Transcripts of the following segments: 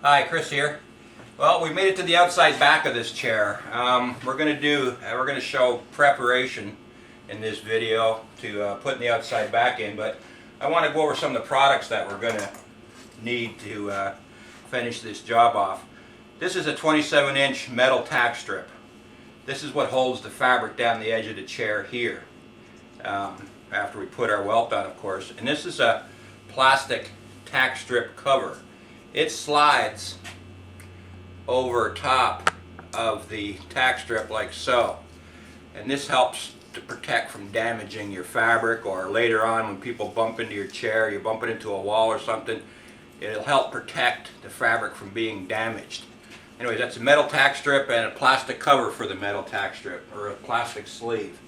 Hi, Chris here. Well, we made it to the outside back of this chair. We're going to show preparation in this video to putting the outside back in, but I want to go over some of the products that we're going to need to finish this job off. This is a 27-inch metal tack strip. This is what holds the fabric down the edge of the chair here, after we put our welt on, of course. And this is a plastic tack strip cover. It slides over top of the tack strip like so, and this helps to protect from damaging your fabric, or later on when people bump into your chair, you bump it into a wall or something, it'll help protect the fabric from being damaged. Anyway, that's a metal tack strip and a plastic cover for the metal tack strip, or a plastic sleeve.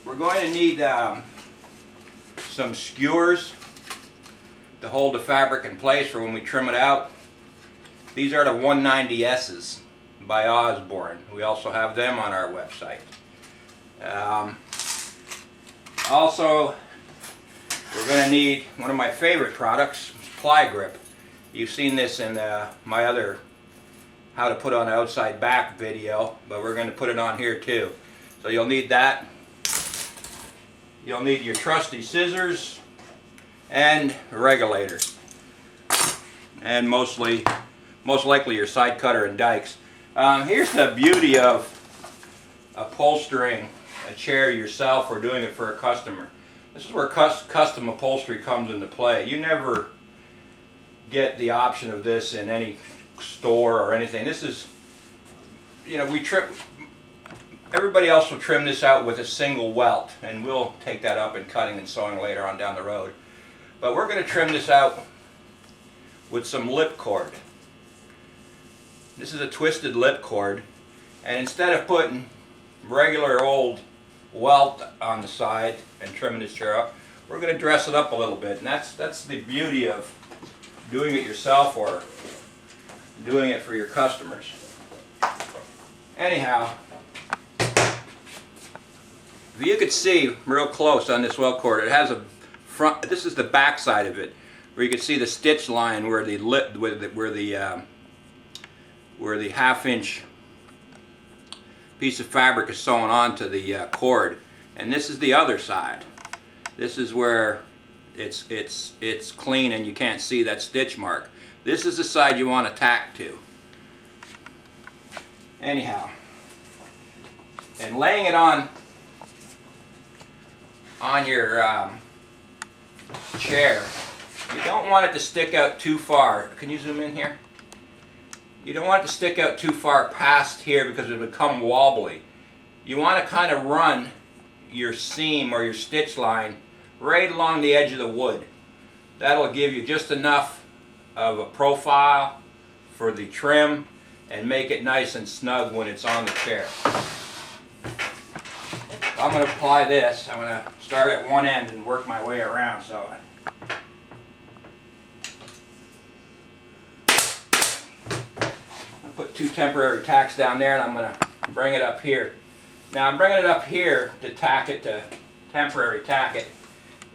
We're going to need some skewers to hold the fabric in place for when we trim it out. These are the 190S's by Osborne. We also have them on our website. Also, we're going to need one of my favorite products, Ply Grip. You've seen this in my other how to put on the outside back video, but we're going to put it on here too. So you'll need that. You'll need your trusty scissors and a regulator, and most likely your side cutter and dikes. Here's the beauty of upholstering a chair yourself or doing it for a customer. This is where custom upholstery comes into play. You never get the option of this in any store or anything. This is, we trim. Everybody else will trim this out with a single welt, and we'll take that up in cutting and sewing later on down the road. But we're going to trim this out with some lip cord. This is a twisted lip cord, and instead of putting regular old welt on the side and trimming this chair up, we're going to dress it up a little bit. And that's the beauty of doing it yourself or doing it for your customers. Anyhow, if you could see real close on this welt cord, it has a front. This is the back side of it, where you can see the stitch line where the half-inch piece of fabric is sewn onto the cord, and this is the other side. This is where it's clean and you can't see that stitch mark. This is the side you want to tack to. Anyhow, and laying it on your chair, you don't want it to stick out too far. Can you zoom in here? You don't want it to stick out too far past here because it'll become wobbly. You want to kind of run your seam or your stitch line right along the edge of the wood. That'll give you just enough of a profile for the trim and make it nice and snug when it's on the chair. I'm going to apply this. I'm going to start at one end and work my way around. So I'll put two temporary tacks down there, and I'm going to bring it up here. Now I'm bringing it up here to tack it, to temporary tack it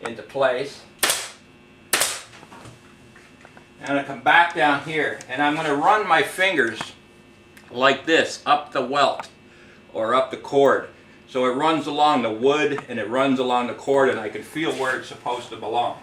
into place. And I'm going to come back down here, and I'm going to run my fingers like this up the welt or up the cord. So it runs along the wood and it runs along the cord, and I can feel where it's supposed to belong.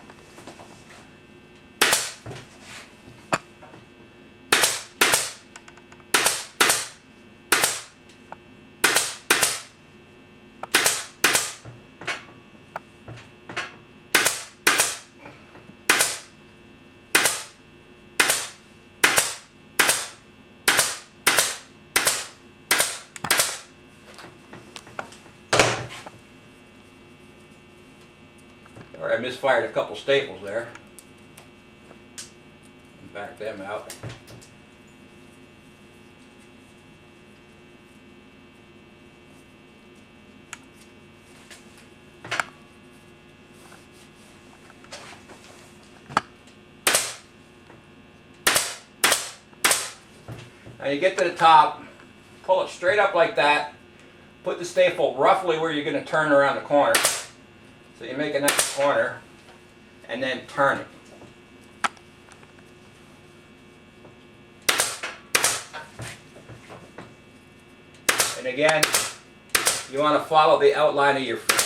I misfired a couple staples there. Back them out. Now you get to the top, pull it straight up like that, put the staple roughly where you're going to turn around the corner. So you make a nice corner and then turn it. again, you want to follow the outline of your frame.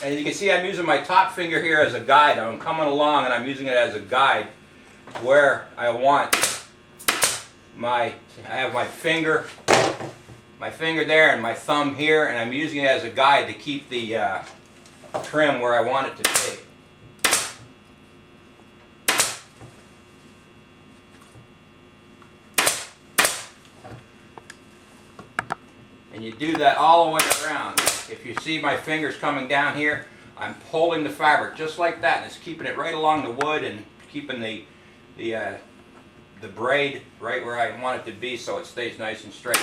And you can see I'm using my top finger here as a guide. I'm coming along and I'm using it as a guide where I want I have my finger there and my thumb here, and I'm using it as a guide to keep the trim where I want it to be. And you do that all the way around. If you see my fingers coming down here, I'm holding the fabric just like that, and it's keeping it right along the wood and keeping the braid right where I want it to be so it stays nice and straight.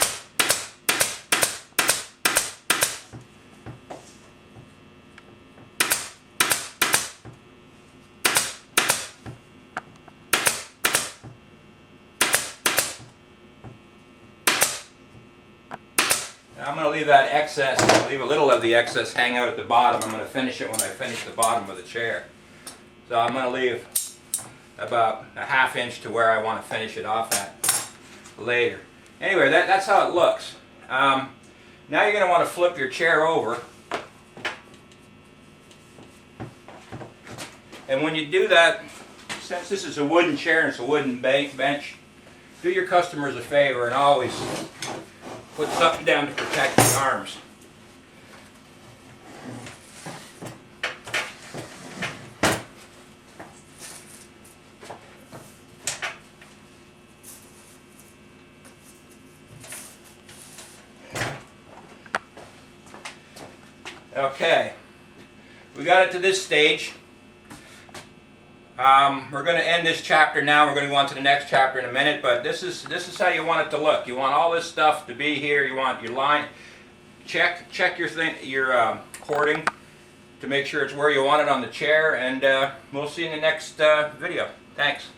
I'm going to leave that excess, leave a little of the excess hang out at the bottom. I'm going to finish it when I finish the bottom of the chair. So I'm going to leave about a ½ inch to where I want to finish it off at later. Anyway, that's how it looks. Now you're going to want to flip your chair over. And when you do that, since this is a wooden chair and it's a wooden bench, do your customers a favor and always put something down to protect the arms. Okay, we got it to this stage. We're going to end this chapter now. We're going to go on to the next chapter in a minute, but this is how you want it to look. You want all this stuff to be here. You want your line. Check your cording to make sure it's where you want it on the chair, and we'll see you in the next video. Thanks.